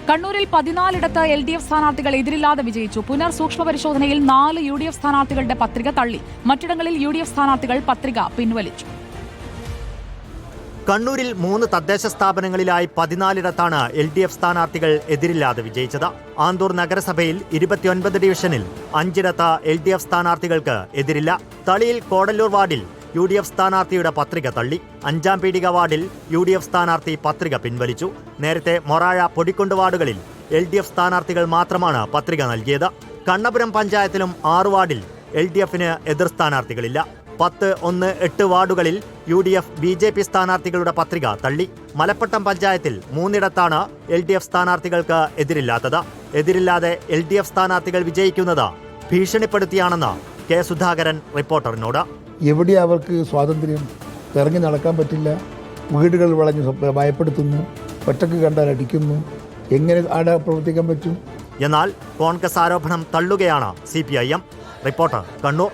കണ്ണൂരിൽ 14 LDF സ്ഥാനാർത്ഥികൾ എതിരില്ലാതെ വിജയിച്ചു. പുനർ സൂക്ഷ്മ പരിശോധനയിൽ 4 UDF സ്ഥാനാർത്ഥികളുടെ പത്രിക തള്ളി. മറ്റിടങ്ങളിൽ UDF സ്ഥാനാർത്ഥികൾ പത്രിക പിൻവലിച്ചു. കണ്ണൂരിൽ 3 തദ്ദേശ സ്ഥാപനങ്ങളിലായി 14 LDF സ്ഥാനാർത്ഥികൾ എതിരില്ലാതെ വിജയിച്ചത്. ആന്തൂർ നഗരസഭയിൽ 29 ഡിവിഷനിൽ 5 LDF സ്ഥാനാർത്ഥികൾക്ക് എതിരില്ല. തളിയിൽ കോടല്ലൂർ വാർഡിൽ UDF സ്ഥാനാർത്ഥിയുടെ പത്രിക തള്ളി. 5-ാം പീടിക വാർഡിൽ UDF സ്ഥാനാർത്ഥി പത്രിക പിൻവലിച്ചു. നേരത്തെ മൊറാഴ, പൊടിക്കുണ്ട് വാർഡുകളിൽ LDF സ്ഥാനാർത്ഥികൾ മാത്രമാണ് പത്രിക നൽകിയത്. കണ്ണപുരം പഞ്ചായത്തിലും 6 വാർഡിൽ LDFന് എതിർ സ്ഥാനാർത്ഥികളില്ല. 10, 1, 8 വാർഡുകളിൽ UDF BJP സ്ഥാനാർത്ഥികളുടെ പത്രിക തള്ളി. മലപ്പട്ടം പഞ്ചായത്തിൽ 3 LDF സ്ഥാനാർത്ഥികൾക്ക് എതിരില്ലാത്തത്. എതിരില്ലാതെ LDF സ്ഥാനാർത്ഥികൾ വിജയിക്കുന്നത് ഭീഷണിപ്പെടുത്തിയാണെന്ന് കെ സുധാകരൻ റിപ്പോർട്ടറിനോട്. എവിടെ അവർക്ക് സ്വാതന്ത്ര്യം? ഇറങ്ങി നടക്കാൻ പറ്റില്ല, വീടുകൾ വളഞ്ഞ് ഭയപ്പെടുത്തുന്നു, ഒറ്റക്ക് കണ്ടാൽ അടിക്കുന്നു. എങ്ങനെ ആടെ പ്രവർത്തിക്കാൻ പറ്റും? എന്നാൽ കോൺഗ്രസ് ആരോപണം തള്ളുകയാണ് CPIM. റിപ്പോർട്ടർ, കണ്ണൂർ.